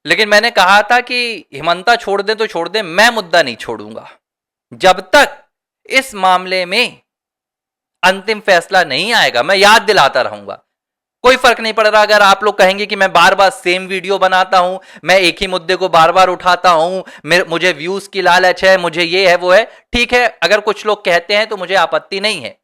लेकिन मैंने कहा था कि हिमंता छोड़ दे तो छोड़ दे, मैं मुद्दा नहीं छोड़ूंगा जब तक इस मामले में अंतिम फैसला नहीं आएगा। मैं याद दिलाता रहूंगा, कोई फर्क नहीं पड़ रहा अगर आप लोग कहेंगे कि मैं बार बार सेम वीडियो बनाता हूं, मैं एक ही मुद्दे को बार बार उठाता हूं, मुझे व्यूज की लालच है, मुझे ये है वो है। ठीक है, अगर कुछ लोग कहते हैं तो मुझे आपत्ति नहीं है।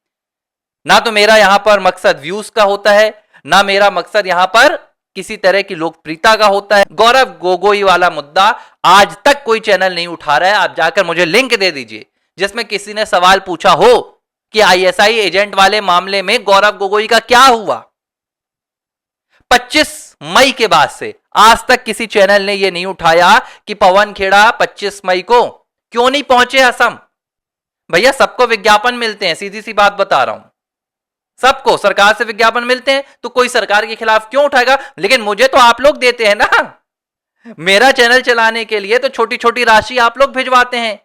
ना तो मेरा यहां पर मकसद व्यूज का होता है, ना मेरा मकसद यहां पर किसी तरह की लोकप्रियता का होता है। गौरव गोगोई वाला मुद्दा आज तक कोई चैनल नहीं उठा रहा है। आप जाकर मुझे लिंक दे दीजिए जिसमें किसी ने सवाल पूछा हो कि आईएसआई एजेंट वाले मामले में गौरव गोगोई का क्या हुआ। 25 मई के बाद से आज तक किसी चैनल ने यह नहीं उठाया कि पवन खेड़ा 25 मई को क्यों नहीं पहुंचे असम। भैया सबको विज्ञापन मिलते हैं, सीधी सी बात बता रहा हूं, सबको सरकार से विज्ञापन मिलते हैं, तो कोई सरकार के खिलाफ क्यों उठाएगा। लेकिन मुझे तो आप लोग देते हैं ना, मेरा चैनल चलाने के लिए तो छोटी छोटी राशि आप लोग भिजवाते हैं,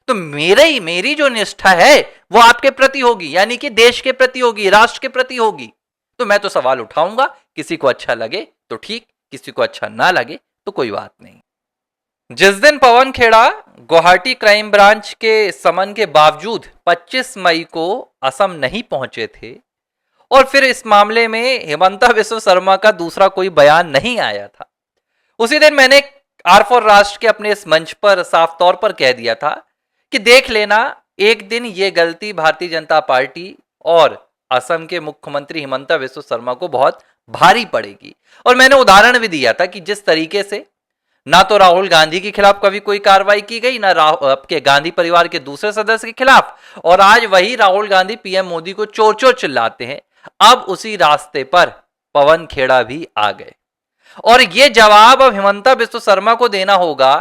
तो मेरी जो निष्ठा है वो आपके प्रति होगी, यानी कि देश के प्रति होगी, राष्ट्र के प्रति होगी। तो मैं तो सवाल उठाऊंगा, किसी को अच्छा लगे तो ठीक, किसी को अच्छा ना लगे तो कोई बात नहीं। जिस दिन पवन खेड़ा गुवाहाटी क्राइम ब्रांच के समन के बावजूद 25 मई को असम नहीं पहुंचे थे और फिर इस मामले में हिमंता बिस्वा शर्मा का दूसरा कोई बयान नहीं आया था, उसी दिन मैंने आर फॉर राष्ट्र के अपने इस मंच पर साफ तौर पर कह दिया था कि देख लेना, एक दिन ये गलती भारतीय जनता पार्टी और असम के मुख्यमंत्री हिमंता बिस्वा शर्मा को बहुत भारी पड़ेगी। और मैंने उदाहरण भी दिया था कि जिस तरीके से ना तो राहुल गांधी के खिलाफ कभी कोई कार्रवाई की गई, ना आपके गांधी परिवार के दूसरे सदस्य के खिलाफ, और आज वही राहुल गांधी पीएम मोदी को चोर चोर चिल्लाते हैं। अब उसी रास्ते पर पवन खेड़ा भी आ गए और यह जवाब अब हिमंता बिस्वा शर्मा को देना होगा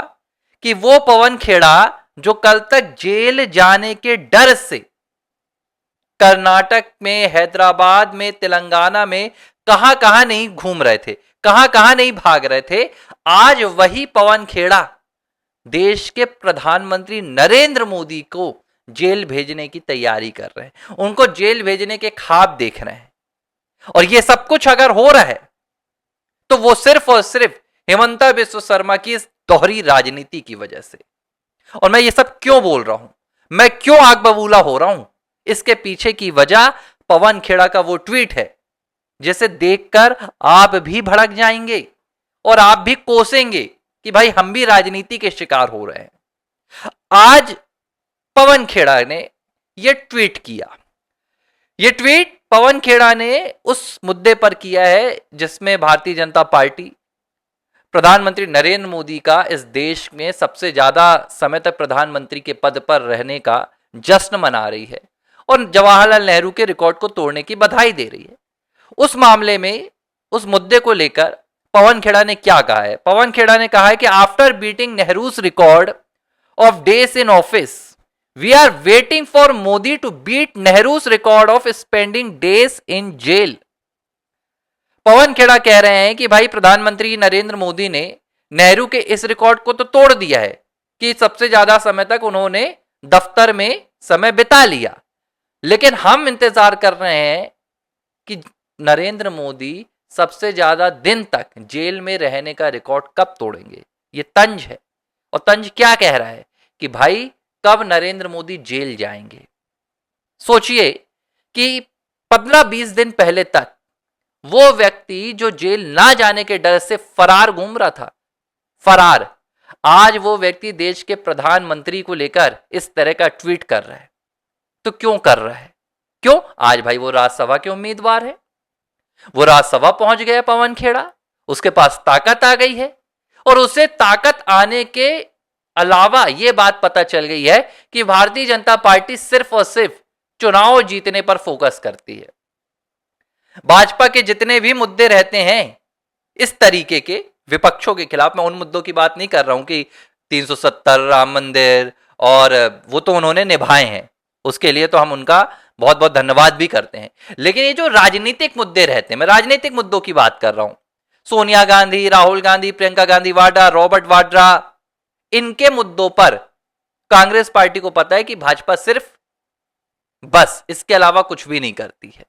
कि वो पवन खेड़ा जो कल तक जेल जाने के डर से कर्नाटक में, हैदराबाद में, तेलंगाना में कहां कहां नहीं घूम रहे थे, कहां कहां नहीं भाग रहे थे, आज वही पवन खेड़ा देश के प्रधानमंत्री नरेंद्र मोदी को जेल भेजने की तैयारी कर रहे हैं, उनको जेल भेजने के ख्वाब देख रहे हैं। और यह सब कुछ अगर हो रहा है तो वो सिर्फ और सिर्फ हिमंता बिस्वा शर्मा की इस दोहरी राजनीति की वजह से। और मैं ये सब क्यों बोल रहा हूं, मैं क्यों आग बबूला हो रहा हूं, इसके पीछे की वजह पवन खेड़ा का वो ट्वीट है जिसे देखकर आप भी भड़क जाएंगे और आप भी कोसेंगे कि भाई हम भी राजनीति के शिकार हो रहे हैं। आज पवन खेड़ा ने यह ट्वीट किया। यह ट्वीट पवन खेड़ा ने उस मुद्दे पर किया है जिसमें भारतीय जनता पार्टी प्रधानमंत्री नरेंद्र मोदी का इस देश में सबसे ज्यादा समय तक प्रधानमंत्री के पद पर रहने का जश्न मना रही है और जवाहरलाल नेहरू के रिकॉर्ड को तोड़ने की बधाई दे रही है। उस मामले में, उस मुद्दे को लेकर पवन खेड़ा ने क्या कहा है? पवन खेड़ा ने कहा है कि after beating Nehru's record of days in office, we are waiting for Modi to beat Nehru's record of spending days in jail. Pawan Khera कह रहे हैं कि भाई प्रधानमंत्री नरेंद्र मोदी ने नेहरू के इस रिकॉर्ड को तो तोड़ दिया है कि सबसे ज्यादा समय तक उन्होंने दफ्तर में समय बिता लिया, लेकिन हम इंतजार कर रहे हैं कि नरेंद्र मोदी सबसे ज्यादा दिन तक जेल में रहने का रिकॉर्ड कब तोड़ेंगे। ये तंज है। और तंज क्या कह रहा है कि भाई कब नरेंद्र मोदी जेल जाएंगे। सोचिए कि 15-20 दिन पहले तक वो व्यक्ति जो जेल ना जाने के डर से फरार घूम रहा था, फरार, आज वो व्यक्ति देश के प्रधानमंत्री को लेकर इस तरह का ट्वीट कर रहा है। तो क्यों कर रहा है? क्यों? आज भाई वो राज्यसभा के उम्मीदवार है, वो राज्यसभा पहुंच गया पवन खेड़ा, उसके पास ताकत आ गई है और उसे ताकत आने के अलावा यह बात पता चल गई है कि भारतीय जनता पार्टी सिर्फ और सिर्फ चुनाव जीतने पर फोकस करती है। भाजपा के जितने भी मुद्दे रहते हैं इस तरीके के विपक्षों के खिलाफ, मैं उन मुद्दों की बात नहीं कर रहा हूं कि 370, राम मंदिर, और वो तो उन्होंने निभाए हैं, उसके लिए तो हम उनका बहुत बहुत धन्यवाद भी करते हैं। लेकिन ये जो राजनीतिक मुद्दे रहते हैं, मैं राजनीतिक मुद्दों की बात कर रहा हूं, सोनिया गांधी, राहुल गांधी, प्रियंका गांधी वाड्रा, रॉबर्ट वाड्रा, इनके मुद्दों पर कांग्रेस पार्टी को पता है कि भाजपा सिर्फ बस इसके अलावा कुछ भी नहीं करती है।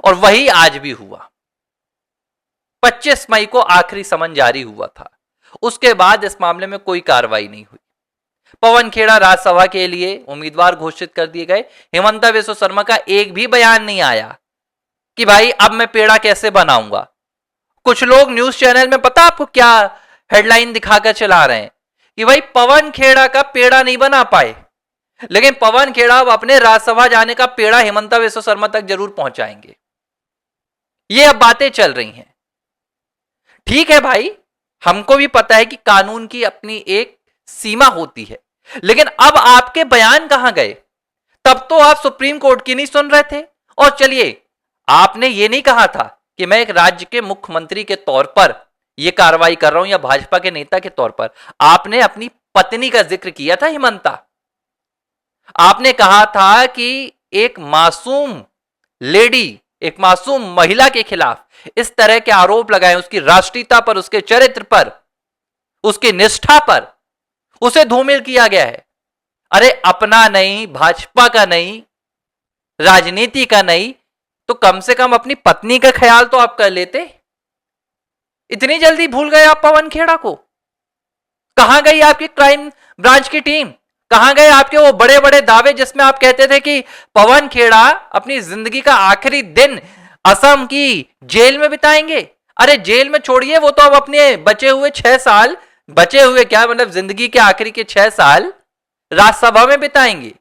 और वही आज भी हुआ। 25 मई को आखिरी समन जारी हुआ था उसके बाद इस मामले में कोई कार्रवाई नहीं हुई। पवन खेड़ा राज्यसभा के लिए उम्मीदवार घोषित कर दिए गए। हिमंता बिस्वा शर्मा का एक भी बयान नहीं आया कि भाई अब मैं पेड़ा कैसे बनाऊंगा। कुछ लोग न्यूज चैनल में पता आपको क्या हेडलाइन दिखाकर चला रहे हैं कि भाई पवन खेड़ा का पेड़ा नहीं बना पाए, लेकिन पवन खेड़ा अब अपने राज्यसभा जाने का पेड़ा हिमंता बिस्वा शर्मा तक जरूर पहुंचाएंगे। ये अब बातें चल रही हैं। ठीक है भाई, हमको भी पता है कि कानून की अपनी एक सीमा होती है, लेकिन अब आपके बयान कहां गए? तब तो आप सुप्रीम कोर्ट की नहीं सुन रहे थे। और चलिए, आपने ये नहीं कहा था कि मैं एक राज्य के मुख्यमंत्री के तौर पर यह कार्रवाई कर रहा हूं या भाजपा के नेता के तौर पर। आपने अपनी पत्नी का जिक्र किया था, हिमंता। आपने कहा था कि एक मासूम लेडी, एक मासूम महिला के खिलाफ इस तरह के आरोप लगाए, उसकी राष्ट्रीयता पर, उसके चरित्र पर, उसकी निष्ठा पर उसे धूमिल किया गया है। अरे अपना नहीं, भाजपा का नहीं, राजनीति का नहीं, तो कम से कम अपनी पत्नी का ख्याल तो आप कर लेते। इतनी जल्दी भूल गए आप पवन खेड़ा को? कहां गई आपकी क्राइम ब्रांच की टीम? कहां गए आपके वो बड़े बड़े दावे जिसमें आप कहते थे कि पवन खेड़ा अपनी जिंदगी का आखिरी दिन असम की जेल में बिताएंगे? अरे जेल में छोड़िए, वो तो अब अपने बचे हुए 6 साल, बचे हुए क्या मतलब जिंदगी के आखिरी के 6 साल राज्यसभा में बिताएंगे।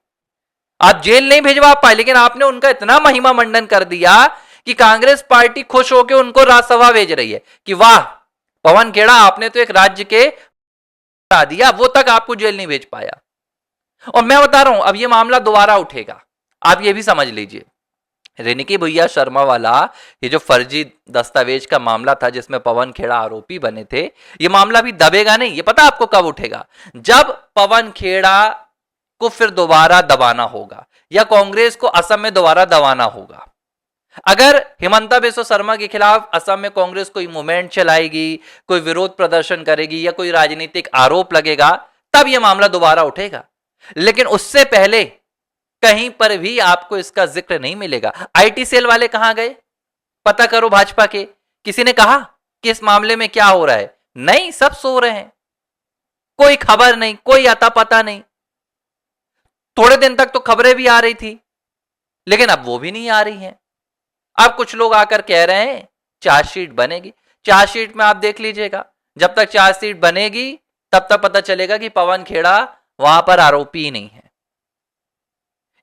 आप जेल नहीं भिजवा पाए, लेकिन आपने उनका इतना महिमा मंडन कर दिया कि कांग्रेस पार्टी खुश होकर उनको राज्यसभा भेज रही है कि वाह पवन खेड़ा, आपने तो एक राज्य के दिया, वो तक आपको जेल नहीं भेज पाया। और मैं बता रहा हूं, अब ये मामला दोबारा उठेगा, आप ये भी समझ लीजिए। रेणुका भैया शर्मा वाला ये जो फर्जी दस्तावेज का मामला था जिसमें पवन खेड़ा आरोपी बने थे, ये मामला भी दबेगा नहीं। ये पता आपको कब उठेगा? जब पवन खेड़ा को फिर दोबारा दबाना होगा या कांग्रेस को असम में दोबारा दबाना होगा। अगर हिमंता बिस्वा शर्मा के खिलाफ असम में कांग्रेस कोई मूवमेंट चलाएगी, कोई विरोध प्रदर्शन करेगी या कोई राजनीतिक आरोप लगेगा, तब यह मामला दोबारा उठेगा। लेकिन उससे पहले कहीं पर भी आपको इसका जिक्र नहीं मिलेगा। आईटी सेल वाले कहां गए? पता करो भाजपा के। किसी ने कहा कि इस मामले में क्या हो रहा है? नहीं, सब सो रहे हैं, कोई खबर नहीं, कोई अता पता नहीं। थोड़े दिन तक तो खबरें भी आ रही थी, लेकिन अब वो भी नहीं आ रही हैं। अब कुछ लोग आकर कह रहे हैं चार्जशीट बनेगी। चार्जशीट में आप देख लीजिएगा, जब तक चार्जशीट बनेगी तब तक पता चलेगा कि पवन खेड़ा वहां पर आरोपी ही नहीं है।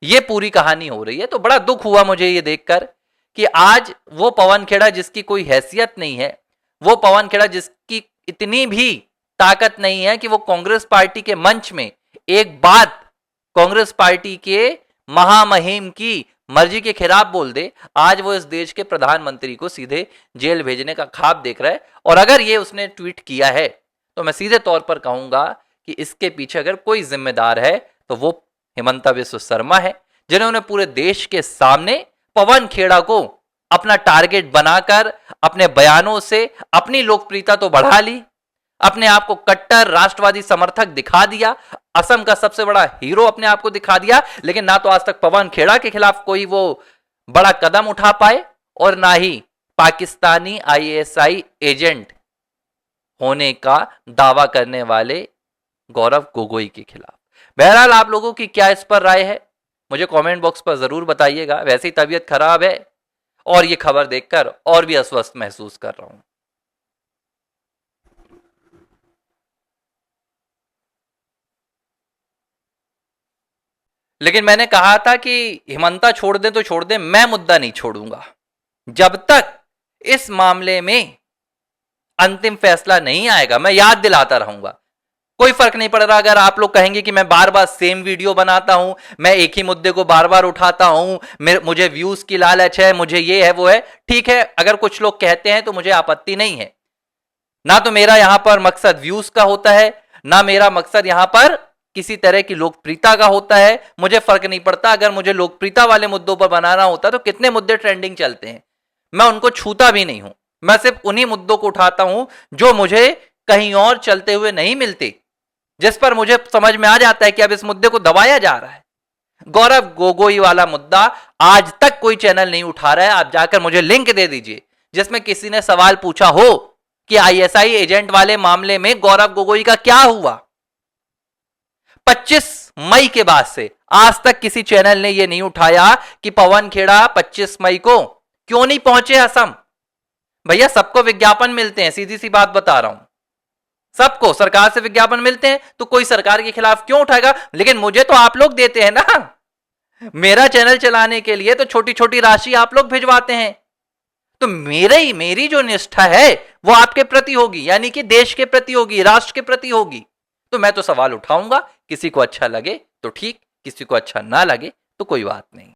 यह पूरी कहानी हो रही है। तो बड़ा दुख हुआ मुझे ये देखकर कि आज वो पवन खेड़ा जिसकी कोई हैसियत नहीं है, वो पवन खेड़ा जिसकी इतनी भी ताकत नहीं है कि वो कांग्रेस पार्टी के मंच में एक बात कांग्रेस पार्टी के महामहिम की मर्जी के खिलाफ बोल दे, आज वो इस देश के प्रधानमंत्री को सीधे जेल भेजने का ख्वाब देख रहा है। और अगर ये उसने ट्वीट किया है तो मैं सीधे तौर पर कहूंगा कि इसके पीछे अगर कोई जिम्मेदार है तो वो हिमंता बिस्वा शर्मा है, जिन्होंने पूरे देश के सामने पवन खेड़ा को अपना टारगेट बनाकर अपने बयानों से अपनी लोकप्रियता तो बढ़ा ली, अपने आप को कट्टर राष्ट्रवादी समर्थक दिखा दिया, असम का सबसे बड़ा हीरो अपने आप को दिखा दिया। लेकिन ना तो आज तक पवन खेड़ा के खिलाफ कोई वो बड़ा कदम उठा पाए और ना ही पाकिस्तानी आईएसआई एजेंट होने का दावा करने वाले गौरव गोगोई के खिलाफ। बहरहाल आप लोगों की क्या इस पर राय है, मुझे कमेंट बॉक्स पर जरूर बताइएगा। वैसे ही तबीयत खराब है और ये खबर देखकर और भी अस्वस्थ महसूस कर रहा हूं। लेकिन मैंने कहा था कि हिमंता छोड़ दे तो छोड़ दे, मैं मुद्दा नहीं छोड़ूंगा जब तक इस मामले में अंतिम फैसला नहीं आएगा। मैं याद दिलाता रहूंगा, कोई फर्क नहीं पड़ रहा अगर आप लोग कहेंगे कि मैं बार बार सेम वीडियो बनाता हूं, मैं एक ही मुद्दे को बार बार उठाता हूं, मुझे व्यूज की लालच है, मुझे ये है वो है। ठीक है, अगर कुछ लोग कहते हैं तो मुझे आपत्ति नहीं है। ना तो मेरा यहां पर मकसद व्यूज का होता है, ना मेरा मकसद यहां पर किसी तरह की लोकप्रियता का होता है। मुझे फर्क नहीं पड़ता, अगर मुझे लोकप्रियता वाले मुद्दों पर बनाना होता तो कितने मुद्दे ट्रेंडिंग चलते हैं, मैं उनको छूता भी नहीं हूं। मैं सिर्फ उन्हीं मुद्दों को उठाता हूं जो मुझे कहीं और चलते हुए नहीं मिलते, जिस पर मुझे समझ में आ जाता है कि अब इस मुद्दे को दबाया जा रहा है। गौरव गोगोई वाला मुद्दा आज तक कोई चैनल नहीं उठा रहा है। आप जाकर मुझे लिंक दे दीजिए जिसमें किसी ने सवाल पूछा हो कि आईएसआई एजेंट वाले मामले में गौरव गोगोई का क्या हुआ। 25 मई के बाद से आज तक किसी चैनल ने यह नहीं उठाया कि पवन खेड़ा 25 मई को क्यों नहीं पहुंचे असम। भैया सबको विज्ञापन मिलते हैं, सीधी सी बात बता रहा हूं, सबको सरकार से विज्ञापन मिलते हैं, तो कोई सरकार के खिलाफ क्यों उठाएगा। लेकिन मुझे तो आप लोग देते हैं ना, मेरा चैनल चलाने के लिए तो छोटी छोटी राशि आप लोग भिजवाते हैं, तो मेरी जो निष्ठा है वो आपके प्रति होगी, यानी कि देश के प्रति होगी, राष्ट्र के प्रति होगी। तो मैं तो सवाल उठाऊंगा, किसी को अच्छा लगे तो ठीक, किसी को अच्छा ना लगे तो कोई बात नहीं।